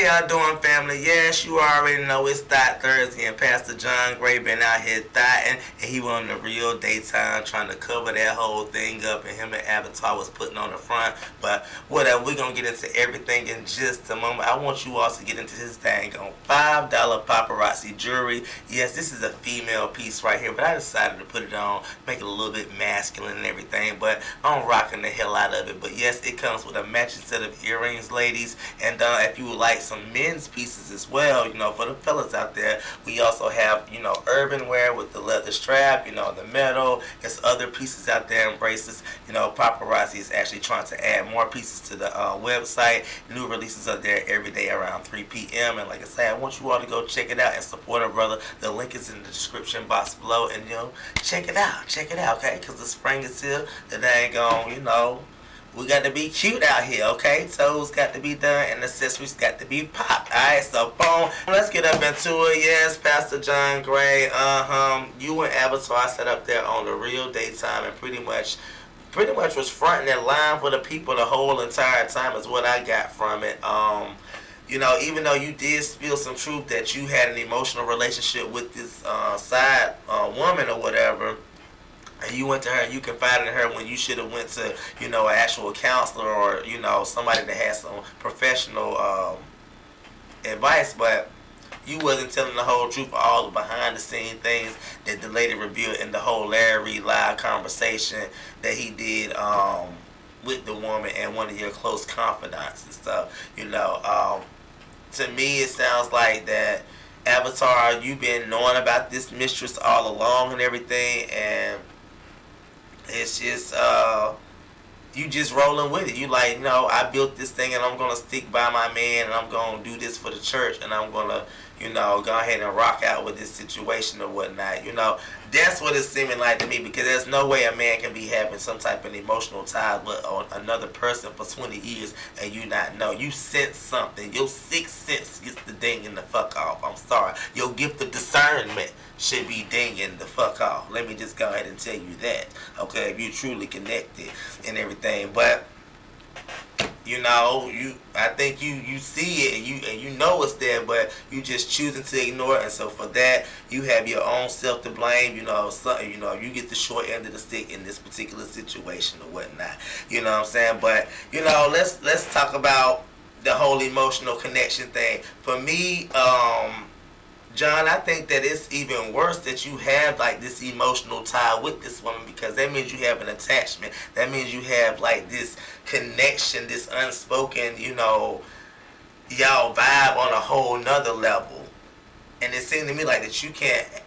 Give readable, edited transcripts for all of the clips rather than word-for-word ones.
y'all doing, family? Yes, you already know it's Thought Thursday, and Pastor John Gray been out here thotting, and he was in the real daytime trying to cover that whole thing up, and him and Avatar was putting on the front. But whatever, we're going to get into everything in just a moment. I want you all to get into this thing on $5 paparazzi jewelry. Yes, this is a female piece right here, but I decided to put it on, make it a little bit masculine and everything, but I'm rocking the hell out of it. But yes, it comes with a matching set of earrings, ladies, and if you would like some men's pieces as well, you know, for the fellas out there, we also have, you know, urban wear with the leather strap, you know, the metal. There's other pieces out there and bracelets. You know, paparazzi is actually trying to add more pieces to the website. New releases are there every day around 3 p.m. And like I said, I want you all to go check it out and support a brother. The link is in the description box below, and you know, check it out, okay? Because the spring is here. The dang on, you know, we got to be cute out here, okay? Toes got to be done and accessories got to be popped. Alright, so boom. Let's get up into it. Yes, Pastor John Gray. You and Avatar sat up there on the real daytime and pretty much was fronting that line for the people the whole entire time is what I got from it. You know, even though you did spill some truth that you had an emotional relationship with this side woman or whatever, and you went to her and you confided in her when you should have went to, you know, an actual counselor or, you know, somebody that has some professional advice, but you wasn't telling the whole truth of all the behind the scene things that the lady revealed in the whole Larry Reid live conversation that he did with the woman and one of your close confidants and stuff. You know, to me it sounds like that Avatar, you've been knowing about this mistress all along and everything, and it's just you just rolling with it. You like, no, I built this thing and I'm gonna stick by my man and I'm gonna do this for the church and I'm gonna, you know, go ahead and rock out with this situation or whatnot. You know, that's what it's seeming like to me, because there's no way a man can be having some type of emotional tie with another person for 20 years and you not know. You sense something. Your sixth sense gets the dinging the fuck off. I'm sorry. Your gift of discernment should be dinging the fuck off. Let me just go ahead and tell you that. Okay, if you truly connected and everything. But you know, I think you see it and you know it's there, but you just choosing to ignore it. And so for that, you have your own self to blame. You know, you get the short end of the stick in this particular situation or whatnot. You know what I'm saying? But you know, let's talk about the whole emotional connection thing. For me, John, I think that it's even worse that you have like this emotional tie with this woman, because that means you have an attachment. That means you have like this connection, this unspoken, you know, y'all vibe on a whole nother level. And it seems to me like that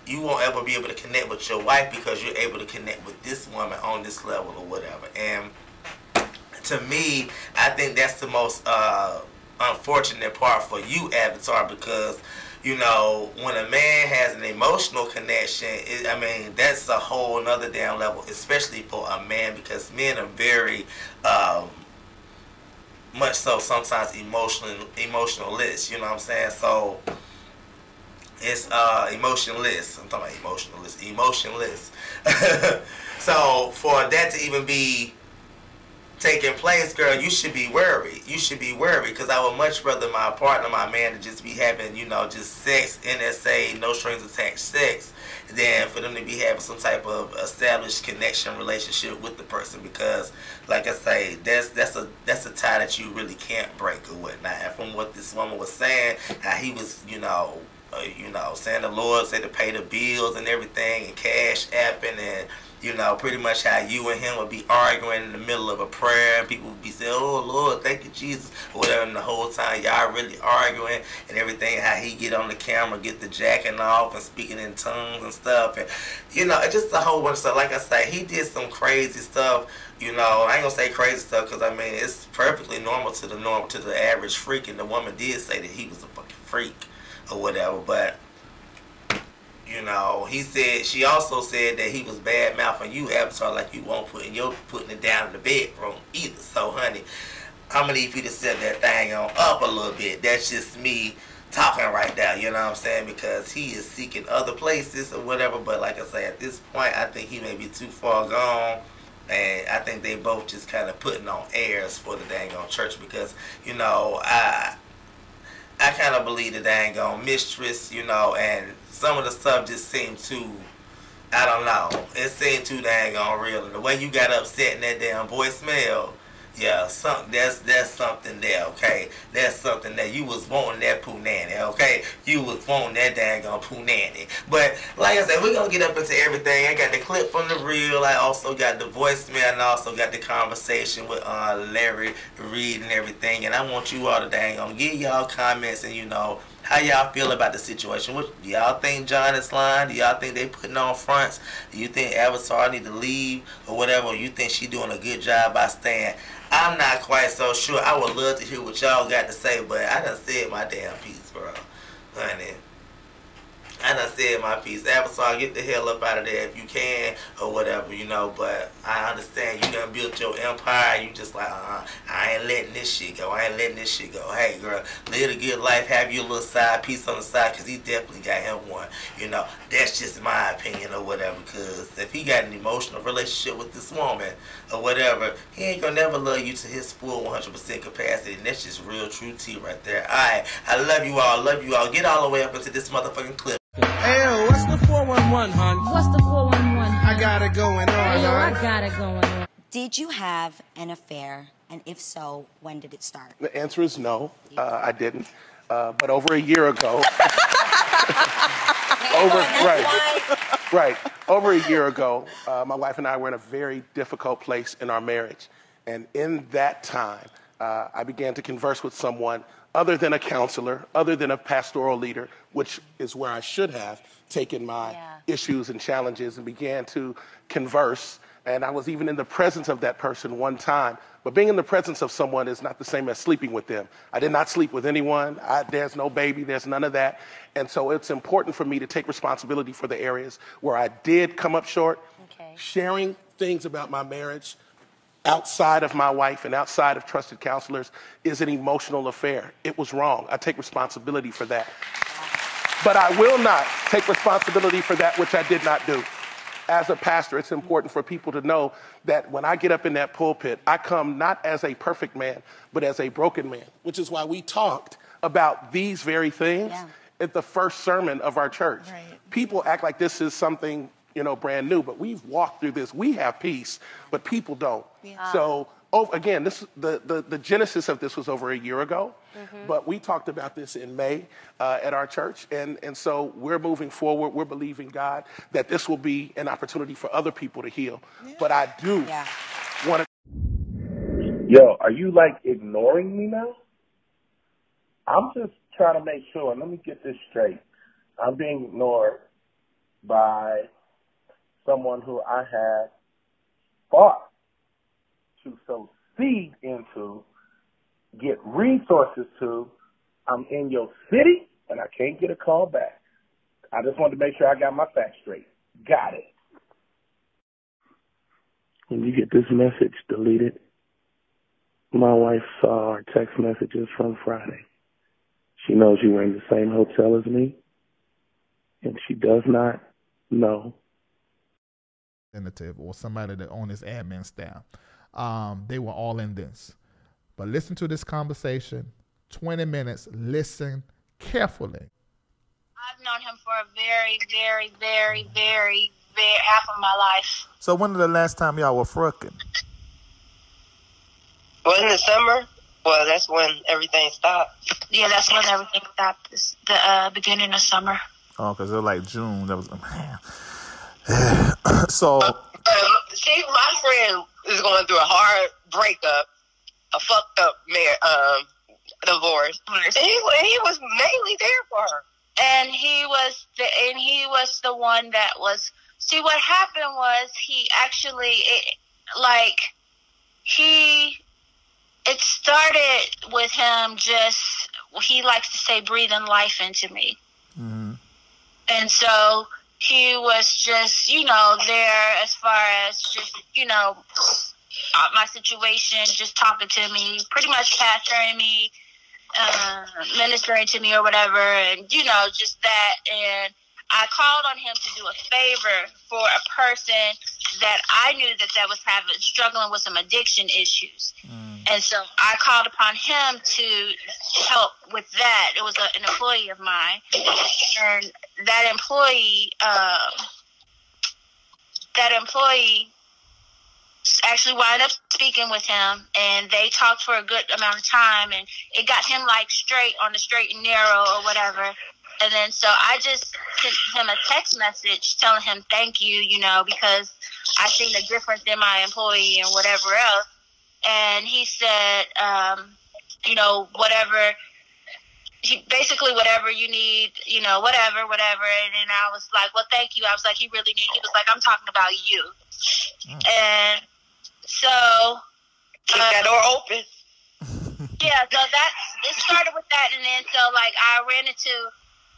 you won't ever be able to connect with your wife because you're able to connect with this woman on this level or whatever. And to me, I think that's the most unfortunate part for you, Avatar, because you know, when a man has an emotional connection, I mean, that's a whole nother damn level, especially for a man, because men are very, much so sometimes emotionless, you know what I'm saying? So, it's, emotionless. I'm talking about emotionless. So, for that to even be taking place, girl, you should be worried. You should be worried, because I would much rather my partner, my man, to just be having, you know, just sex, NSA, no strings attached sex, than for them to be having some type of established connection relationship with the person. Because, like I say, that's a tie that you really can't break or whatnot. And from what this woman was saying, how he was, you know, saying the Lord said to pay the bills and everything, and cash apping, and you know, pretty much how you and him would be arguing in the middle of a prayer, and people would be saying, "Oh Lord, thank you Jesus," or whatever, and the whole time y'all really arguing and everything. How he get on the camera, get the jacking off and speaking in tongues and stuff, and you know, it's just a whole bunch of stuff. Like I say, he did some crazy stuff. You know, I ain't gonna say crazy stuff because I mean it's perfectly normal to the average freak, and the woman did say that he was a fucking freak or whatever, but. You know, she also said that he was bad mouthing you, Avatar, like you won't putting it down in the bedroom either. So, honey, I'm gonna need you to set that thing on up a little bit. That's just me talking right now, you know what I'm saying? Because he is seeking other places or whatever. But like I say, at this point, I think he may be too far gone. And I think they both just kind of putting on airs for the dang on church, because, you know, I I kind of believe the dang on mistress, you know, and some of the stuff just seemed too, I don't know, it seemed too dang on real. And the way you got upset in that damn voicemail, yeah, that's something there, okay? That's something that you was wanting that punani, okay? You was wanting that dang on punani. But like I said, we're gonna get up into everything. I got the clip from the reel. I also got the voicemail, and I also got the conversation with Larry, Reid, and everything. And I want you all to dang on give y'all comments and how y'all feel about the situation. What do y'all think John is lying? Do y'all think they putting on fronts? Do you think Avatar need to leave or whatever? Or you think she doing a good job by staying? I'm not quite so sure. I would love to hear what y'all got to say, but I done said my damn piece, bro. Honey. I done said my piece. Avatar, get the hell up out of there if you can or whatever, but I understand you done built your empire. You just like, I ain't letting this shit go. I ain't letting this shit go. Hey, girl, live a good life. Have your little side piece on the side because he definitely got him one. That's just my opinion or whatever, because if he got an emotional relationship with this woman or whatever, he ain't gonna never love you to his full 100% capacity, and that's just real true tea right there. All right, I love you all. Love you all. Get all the way up into this motherfucking clip. Hey, yo, what's the 411, hon? What's the 411, hon? I got it going on, Hey, yo, hon. I got it going on. Did you have an affair? And if so, when did it start? The answer is no, I didn't. But over a year ago, over a year ago, my wife and I were in a very difficult place in our marriage. And in that time, I began to converse with someone other than a counselor, other than a pastoral leader, which is where I should have taken my issues and challenges and began to converse. And I was even in the presence of that person one time. But being in the presence of someone is not the same as sleeping with them. I did not sleep with anyone. There's no baby. There's none of that. And so it's important for me to take responsibility for the areas where I did come up short. Okay. Sharing things about my marriage outside of my wife and outside of trusted counselors is an emotional affair. It was wrong. I take responsibility for that. But I will not take responsibility for that which I did not do. As a pastor, it's important for people to know that when I get up in that pulpit, I come not as a perfect man, but as a broken man, which is why we talked about these very things at the first sermon of our church. Right. People act like this is something brand new, but we've walked through this. We have peace, but people don't. Yeah. So, again, the genesis of this was over a year ago, but we talked about this in May at our church, and so we're moving forward. We're believing God that this will be an opportunity for other people to heal. Yeah. But I do want to. Yo, are you ignoring me now? I'm just trying to make sure. Let me get this straight. I'm being ignored by someone who I have fought to sow seed into, get resources to. I'm in your city, and I can't get a call back. I just wanted to make sure I got my facts straight. Got it. When you get this message deleted, my wife saw our text messages from Friday. She knows you were in the same hotel as me, and she does not know or somebody that on his admin staff. They were all in this. But listen to this conversation, 20 minutes, listen carefully. I've known him for a very, very, very, very, very half of my life. So when was the last time y'all were fucking? Well, in the summer, well, that's when everything stopped. Yeah, that's when everything stopped. It's the beginning of summer. Oh, because it was like June. That was, man. So see, my friend is going through a hard breakup, a fucked up divorce, and he was mainly there for her. And he was the one that was. See, what happened was he actually it started with him just. He likes to say breathing life into me, and so. He was just, there as far as just, my situation, just talking to me, pretty much pastoring me, ministering to me or whatever, and, just that. And I called on him to do a favor for a person that I knew that was struggling with some addiction issues. And so I called upon him to help with that. It was an employee of mine. And that employee actually wound up speaking with him, and they talked for a good amount of time, and it got him like straight on the straight and narrow or whatever. And then so I just sent him a text message telling him thank you, because I seen the difference in my employee and whatever else. And he said, basically whatever you need, whatever. And then I was like, well, thank you. I was like, he really needs. He was like, I'm talking about you. And so keep that door open. Yeah, so it started with that, and then so like I ran into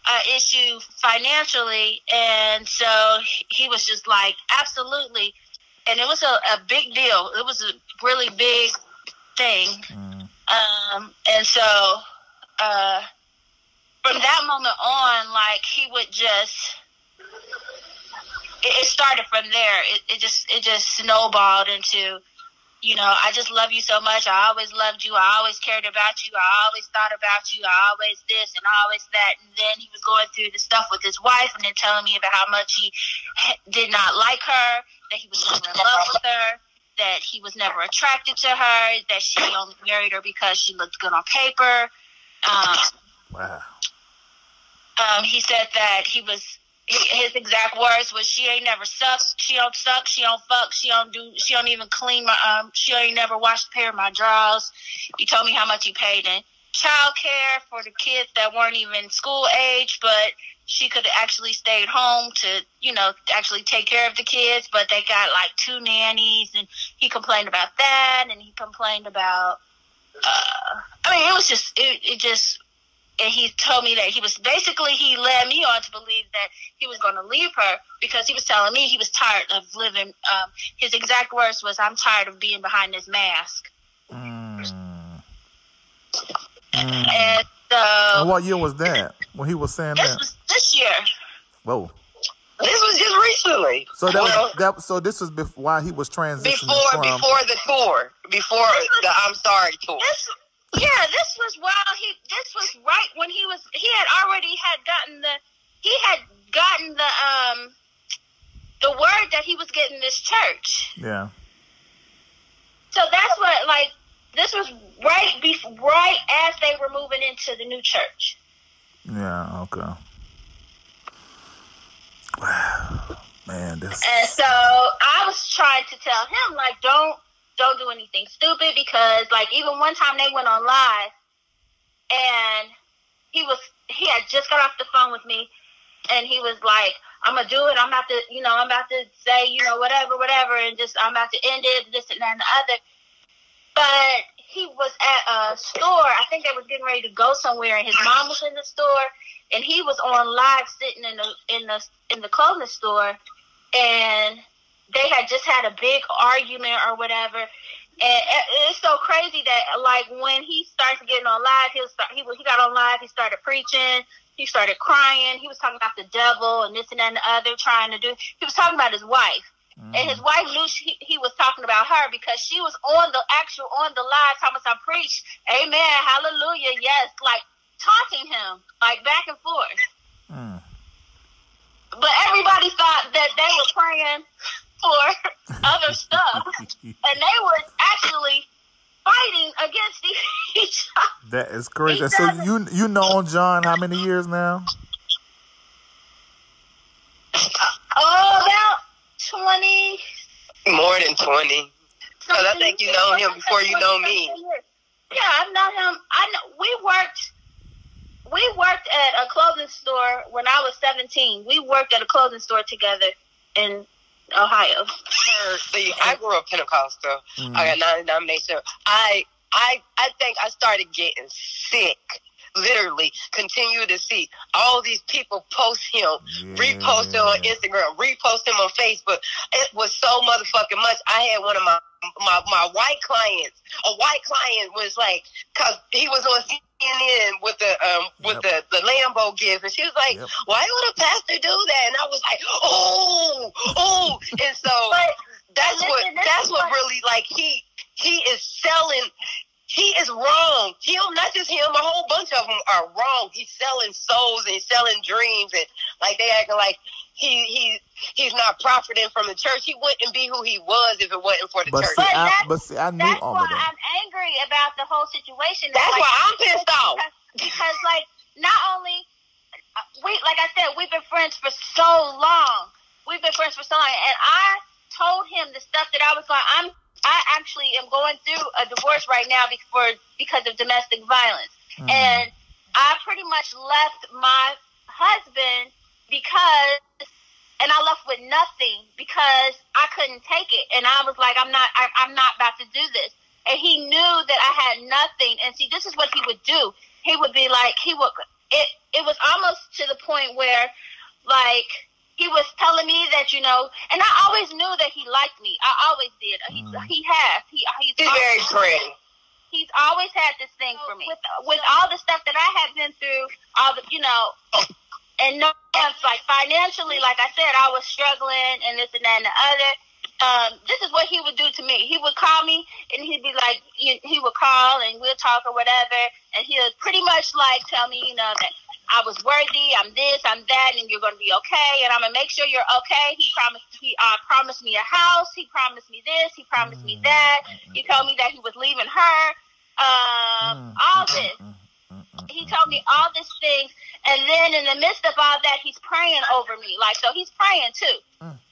an issue financially, and so he was just like, absolutely. And it was a big deal. It was a really big thing. And so from that moment on, like, he would just, it started from there. It just snowballed into, I just love you so much. I always loved you. I always cared about you. I always thought about you. I always this and always that. And then he was going through the stuff with his wife and then telling me about how much he did not like her, that he was never in love with her, that he was never attracted to her, that she only married her because she looked good on paper. Wow. He said that his exact words was, she ain't never sucked, she don't suck, she don't fuck, she don't even clean my, she ain't never washed a pair of my drawers. He told me how much he paid in child care for the kids that weren't even school age, but she could have actually stayed home to, actually take care of the kids, but they got like 2 nannies, and he complained about that, and he complained about, it was just, and he told me that he led me on to believe that he was going to leave her because he was telling me he was tired of living. His exact words was, I'm tired of being behind this mask. And so... And what year was that when he was saying that? This was this year. Whoa. This was just recently. So so this was while he was transitioning before the tour, before the I'm Sorry tour. This was right when he had gotten the word that he was getting this church. Yeah. So that's what, like, this was right as they were moving into the new church. Yeah, okay. Wow. Man, this... And so I was trying to tell him, like, don't do anything stupid, because like even one time they went on live and he had just got off the phone with me and he was like, I'm gonna do it, I'm about to say, whatever, and just I'm about to end it, this and that and the other. But he was at a store, I think they was getting ready to go somewhere, and his mom was in the store, and he was on live sitting in the clothing store, and they had just had a big argument or whatever. And it's so crazy that, like, when he started getting on live, he got on live, he started preaching, he started crying, he was talking about the devil and this and that and the other, he was talking about his wife. And his wife knew he was talking about her because she was on the live talking about, I preached, amen, hallelujah, yes, like taunting him, like back and forth. But everybody thought that they were praying for other stuff, and they were actually fighting against each other. That is crazy. So you known John how many years now? About 20. More than 20. Because I think you know him before you know me. Yeah, I've known him. We worked at a clothing store when I was 17. We worked at a clothing store together in Ohio. See, I grew up Pentecostal. I got 9 denominations. I think I started getting sick. Literally, continue to see all these people post him, repost him on Instagram, repost him on Facebook. It was so motherfucking much. I had one of my white clients. A white client was like, cause he was on CNN in with the Lambo gift, and she was like, "Why would a pastor do that?" And I was like, "Oh!" And so that's what really, like, he is selling. He is wrong. Not just him, a whole bunch of them are wrong. He's selling souls and he's selling dreams, and like they acting like he's not profiting from the church. He wouldn't be who he was if it wasn't for the church. See, I knew all of that. That's why I'm angry about the whole situation. That's why I'm pissed off. Because like, not only like I said, we've been friends for so long. And I told him the stuff that I was going. I actually am going through a divorce right now because of domestic violence. And I pretty much left my husband and I left with nothing because I couldn't take it. And I was like, I'm not about to do this. And he knew that I had nothing. And see, this is what he would do. He would be like, it was almost to the point where, like, he was telling me that, and I always knew that he liked me. I always did. He's very pretty. He's always had this thing for me. With all the stuff that I had been through, all the, and no, like financially, like I said, I was struggling and this and that and the other. This is what he would do to me. He would call me and he'd be like, he would call and we'll talk or whatever. And he would pretty much like tell me, that I was worthy, I'm this, I'm that, and you're going to be okay, and I'm going to make sure you're okay. He promised me a house. He promised me this. He promised me that. He told me that he was leaving her. All this. He told me all these things, and then in the midst of all that, he's praying over me. Like, so he's praying too.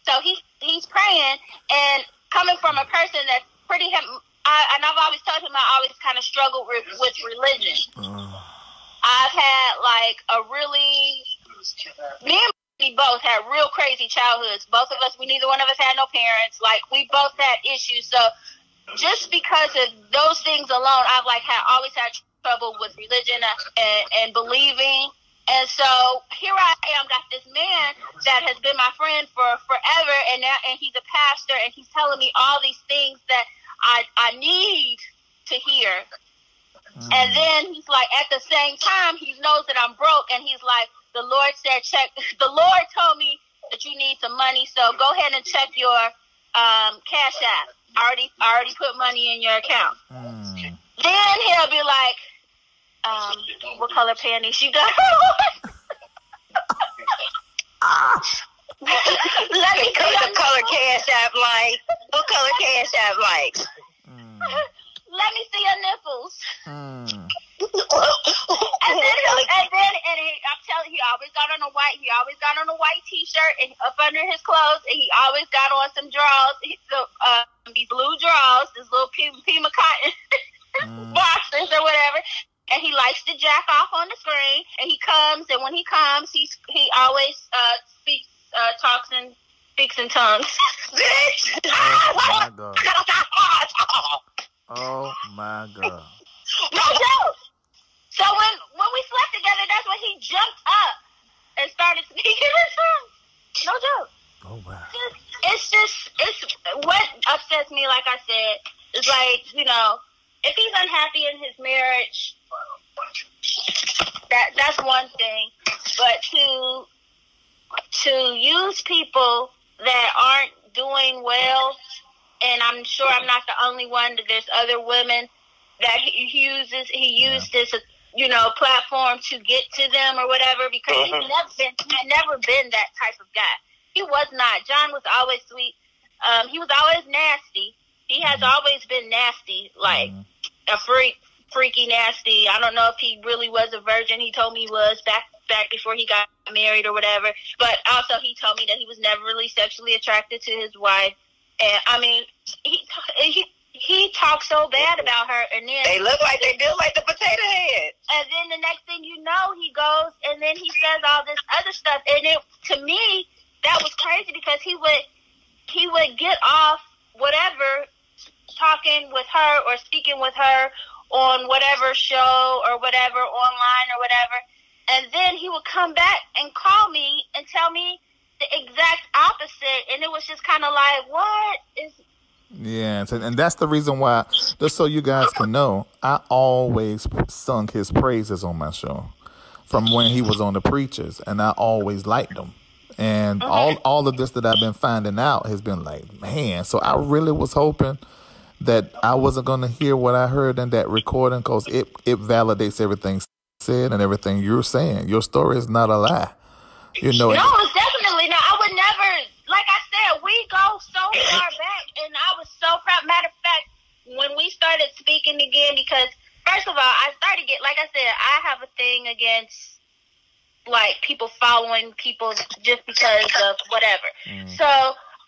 So he's praying, and coming from a person that's pretty, and I've always told him I always kind of struggled with religion. I've had like me and we both had real crazy childhoods. Both of us, neither one of us had no parents. Like, we both had issues. So just because of those things alone, I've always had trouble with religion and believing. And so here I am, got this man that has been my friend for forever, and he's a pastor, and he's telling me all these things that I need to hear. And then he's like, at the same time, he knows that I'm broke, and he's like, the Lord told me that you need some money, so go ahead and check your Cash App. I already put money in your account. Then he'll be like, what color panties you got on? Let me cut the color Cash App like. What color Cash App like? Let me see your nipples. And then I'm telling you, he always got on a white T-shirt and up under his clothes, and he always got on some drawers, these blue drawers, this little Pima cotton boxers or whatever. And he likes to jack off on the screen. And he comes, and when he comes, he always talks and speaks in tongues. Oh my God. No joke. So when we slept together, that's when he jumped up and started speaking in tongues. No joke. Oh wow. It's what upsets me, like I said, is like, if he's unhappy in his marriage, that's one thing. But to use people that aren't doing well, and I'm sure I'm not the only one, that there's other women that he used this platform to get to them or whatever, because he's never been that type of guy. He was not. John was always sweet. He was always nasty. He has always been nasty, like a freaky nasty. I don't know if he really was a virgin. He told me he was back before he got married or whatever. But also he told me that he was never really sexually attracted to his wife. And I mean, he talks so bad about her, and then they look like they built like the potato head. And then the next thing you know, he goes and then he says all this other stuff. And to me, that was crazy, because he would get off whatever talking with her or speaking with her on whatever show or whatever, online or whatever, and then he would come back and call me and tell me the exact opposite. And it was just kind of like, what is Yeah, and that's the reason why, just so you guys can know, I always sung his praises on my show from when he was on the Preachers, and I always liked him. And all of this that I've been finding out has been like, man, so I really was hoping that I wasn't going to hear what I heard in that recording, because it validates everything said and everything you're saying. Your story is not a lie. You know. No, it's definitely not. I would never, like I said, we go so far back, and I was so proud. Matter of fact, when we started speaking again, because first of all, I started like I said, I have a thing against like people following people just because of whatever. So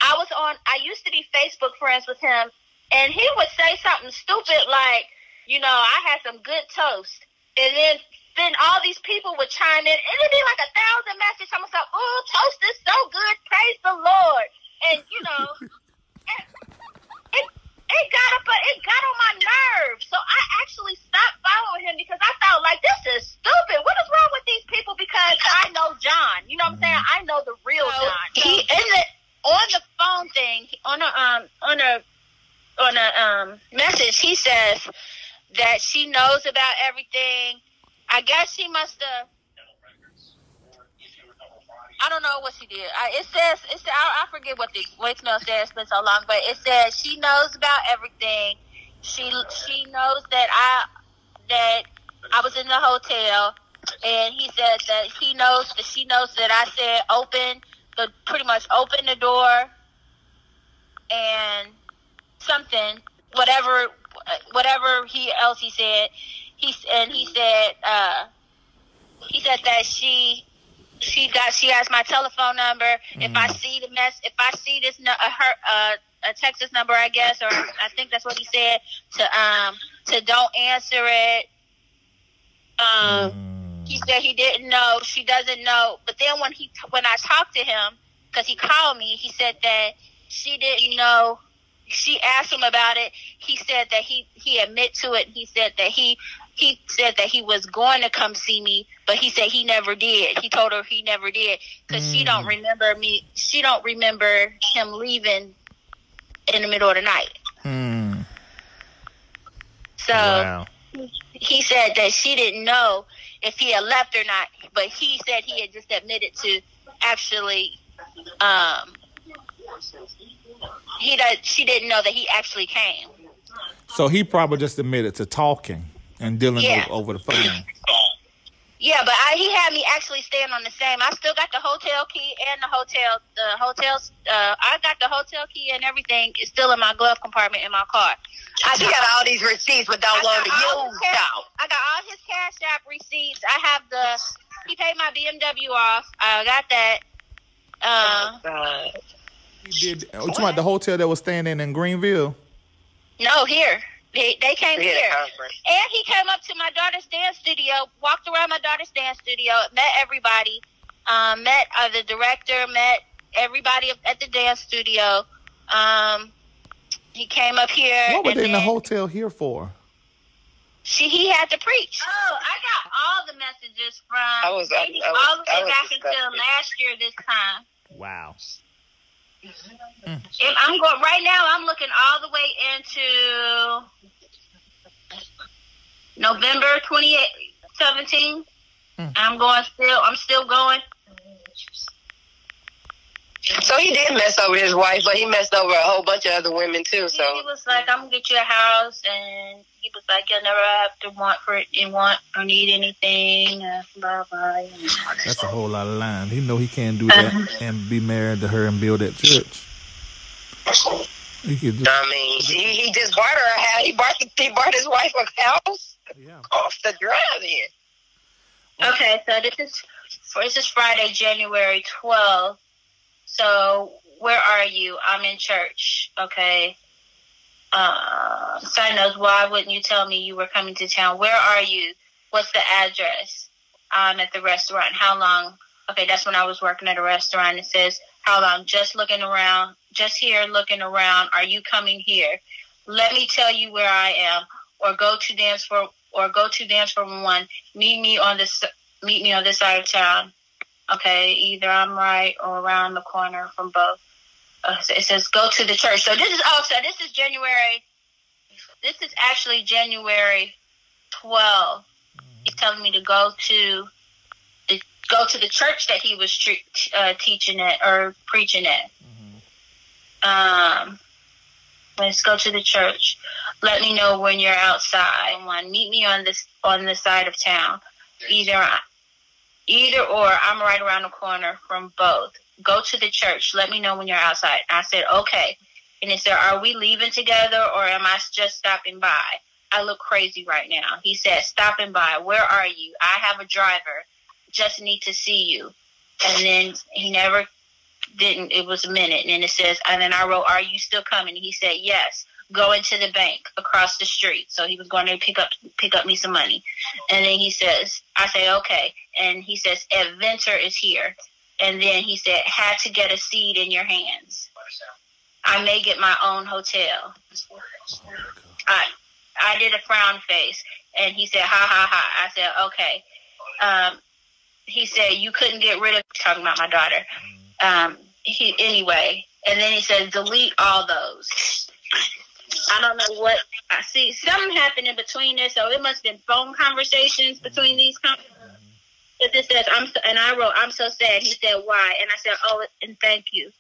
I used to be Facebook friends with him, and he would say something stupid like, I had some good toast, and then all these people would chime in, and it'd be like 1,000 messages. Someone said, "Oh, toast is so good, praise the Lord," and it got on my nerves. So I actually stopped following him because I felt like this is stupid. What is wrong with these people? Because I know John. You know what I'm saying? I know the real John. So he on the phone thing on a message. He says that she knows about everything. I guess she must have. I don't know what she did. I forget what the voicemail said. It's been so long, but it says she knows about everything. She knows that I was in the hotel, and he said that she knows that I said pretty much open the door, and something whatever he said. He said that she has my telephone number. If I see this a Texas number, I guess, or I think that's what he said, to don't answer it. He said he didn't know. She doesn't know. But then when I talked to him, because he called me, he said that she didn't know. She asked him about it. He said that he admit to it. He said that he said that he was going to come see me, but he said he never did. He told her he never did because she don't remember me. She don't remember him leaving in the middle of the night. So he said that she didn't know if he had left or not, but he said he had just admitted to actually. She didn't know that he actually came. So he probably just admitted to talking and dealing over the phone. Yeah, but he had me actually staying on the same. I still got the hotel key and the hotels. I got the hotel key and everything. It's still in my glove compartment in my car. She got all these receipts, but don't want to use them. I got all his Cash App receipts. I have he paid my BMW off. I got that. He did. You talking about the hotel that was staying in Greenville? No, here. They came here. And he came up to my daughter's dance studio, walked around my daughter's dance studio, met everybody, met the director, met everybody at the dance studio. He came up here. What were they in the hotel here for? He had to preach. Oh, I got all the messages from all the way back until last year this time. Wow. I'm going right now. I'm looking all the way into November 2017. I'm still going. So he did mess over his wife, but he messed over a whole bunch of other women too. So he was like, "I'm gonna get you a house," and he was like, "You'll never have to want or need anything." Blah blah. That's a whole lot of lying. He know he can't do that and be married to her and build that church. He just bought her a house. He bought his wife a house off the drive in. Okay, so this is Friday, January 12th. So where are you? I'm in church. Okay. Side notes, why wouldn't you tell me you were coming to town? Where are you? What's the address? I'm at the restaurant. How long? Okay, that's when I was working at a restaurant. It says, how long? Just looking around. Just here looking around. Are you coming here? Let me tell you where I am. Or go to dance for 1. Meet me on this side of town. Okay, either I'm right or around the corner from both. it says go to the church. So this is January. This is actually January 12th. He's telling me to go to the church that he was teaching at or preaching at. Let's go to the church. Let me know when you're outside. Meet me on the side of town. Either or. I'm right around the corner from both. Go to the church. Let me know when you're outside. I said, okay. And he said, are we leaving together or am I just stopping by? I look crazy right now. He said, stopping by. Where are you? I have a driver. Just need to see you. And then he never didn't. It was a minute. And then it says, and then I wrote, are you still coming? And he said, yes. Go into the bank across the street. So he was going to pick up me some money. And then he says, I say, okay. And he says, aventer is here. And then he said, had to get a seed in your hands. I may get my own hotel. I did a frown face. And he said, ha, ha, ha. I said, okay. He said, you couldn't get rid of, talking about my daughter. Anyway. And then he said, delete all those. I don't know what I see. Something happened in between this, so it must have been phone conversations between these companies. It says, I wrote, I'm so sad. He said, why? And I said, oh, and thank you.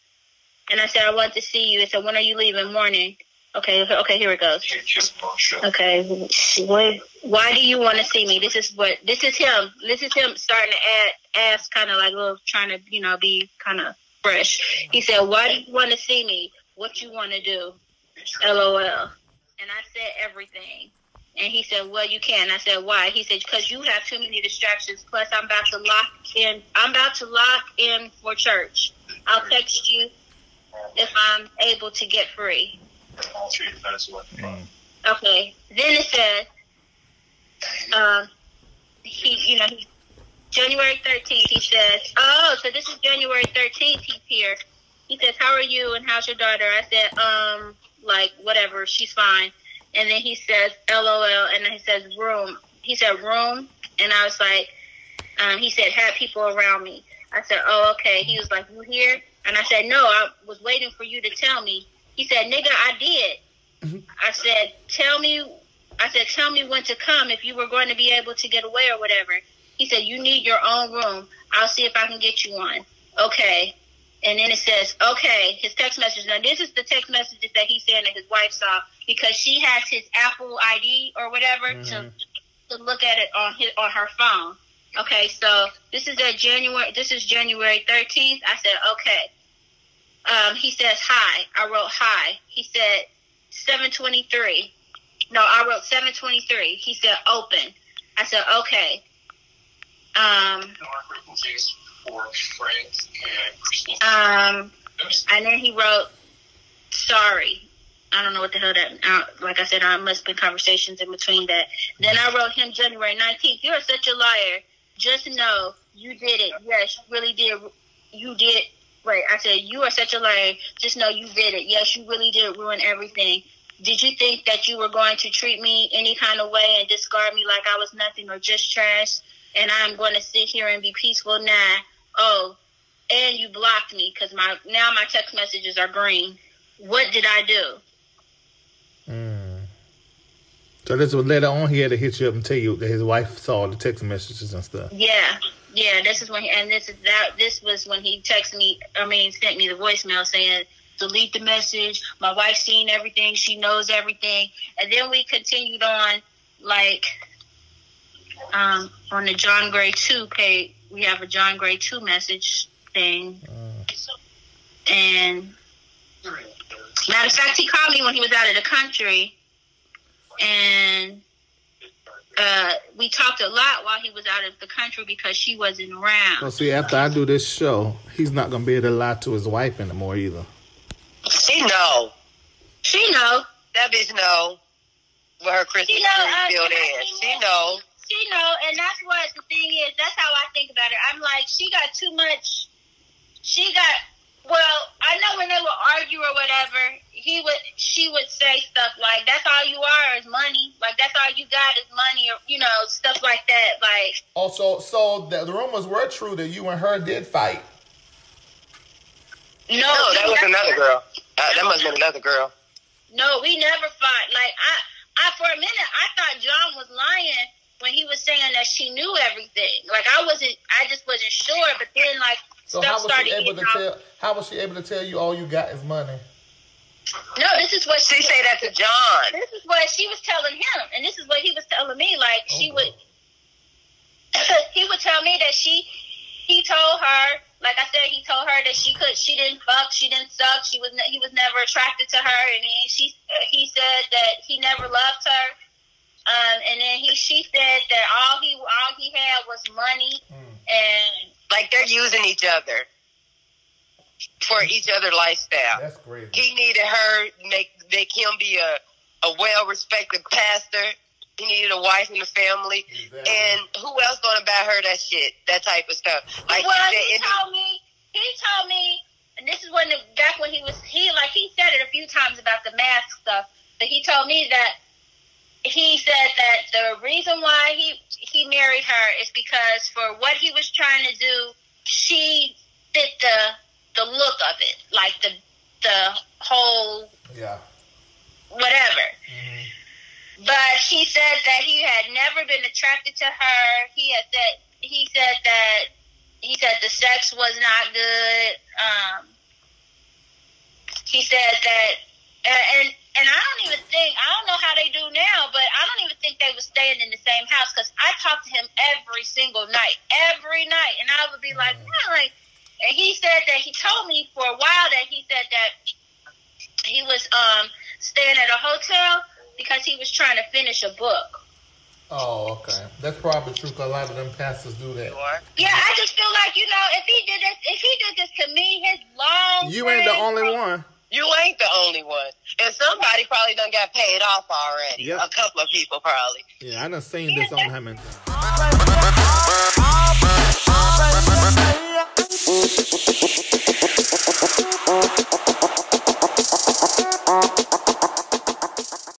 And I said, I want to see you. He said, when are you leaving? Morning. Okay, here it goes. Okay, why do you want to see me? This is him. This is him starting to ask kind of like, little, trying to, be kind of fresh. He said, why do you want to see me? What you want to do? LOL. And I said everything. And he said, well, you can. I said, why? He said, because you have too many distractions. Plus, I'm about to lock in for church. I'll text you if I'm able to get free. Okay. Then it says, January 13th, he says, oh, so this is January 13th, he's here. He says, how are you and how's your daughter? I said, whatever, she's fine. And then he says, LOL, and then he says, room. He said, room, and I was like, he said, had people around me. I said, oh, okay. He was like, you here? And I said, no, I was waiting for you to tell me. He said, nigga, I did. I said, tell me when to come if you were going to be able to get away or whatever. He said, you need your own room. I'll see if I can get you one. Okay. And then it says, okay, his text message. Now, this is the text messages that he's saying that his wife saw because she has his Apple ID or whatever to look at it on her phone. Okay, so this is January 13th. I said, okay. He says, hi. I wrote hi. He said, 7:23. No, I wrote 7:23. He said, open. I said, okay. And then he wrote, sorry. I don't know what the hell that, like I said, I must have been conversations in between that. Then I wrote him January 19th. You're such a liar. Just know you did it. Yes, you really did. You did. Wait, I said, you are such a liar. Just know you did it. Yes, you really did ruin everything. Did you think that you were going to treat me any kind of way and discard me like I was nothing or just trash? And I'm going to sit here and be peaceful now. Oh, and you blocked me because now my text messages are green. What did I do? So this was later on he had to hit you up and tell you that his wife saw the text messages and stuff. Yeah. This is when this was when he sent me the voicemail saying, delete the message. My wife's seen everything. She knows everything. And then we continued on, on the John Gray 2 page. We have a John Gray 2 message thing. And matter of fact, he called me when he was out of the country. And we talked a lot while he was out of the country because she wasn't around. So see, after I do this show, he's not going to be able to lie to his wife anymore either. She know. That bitch know where her Christmas tree built in. She know. She know, and that's what the thing is. That's how I think about it. I'm like, she got too much. Well, I know when they would argue or whatever, she would say stuff like, that's all you are is money. Like, that's all you got is money, or, stuff like that. Like, also, so the rumors were true that you and her did fight. No, that was another girl. That must have been another girl. No, we never fought. Like I for a minute I thought John was lying when he was saying that she knew everything. Like I just wasn't sure. But then like So stuff started. How was she able to tell you all you got is money? No, this is what she said that to John. This is what she was telling him, and this is what he was telling me. Like he would tell me that he told her, like I said, he told her that she didn't fuck, she didn't suck, he was never attracted to her, and then he said that he never loved her, and then she said that all he had was money, and like they're using each other for each other lifestyle. That's crazy. He needed her make him be a well-respected pastor. He needed a wife and a family. Exactly. And who else going to buy her that shit, that type of stuff? Like he told me, and this is back when he said it a few times about the mask stuff, but he told me that he said that the reason why he married her is because for what he was trying to do, she fit the look of it, like the whole whatever. Mm-hmm. But he said that he had never been attracted to her. He said that the sex was not good. He said that, and I don't know how they do now, but I don't even think they were staying in the same house because I talked to him every single night, and I would be like, and he said that he told me for a while that he said that he was staying at a hotel because he was trying to finish a book. Oh, okay. That's probably true because a lot of them pastors do that. Yeah, I just feel like, if he did this to me, his long You ain't the only one. You ain't the only one. And somebody probably done got paid off already. Yep. A couple of people probably. Yeah, I done seen this on him.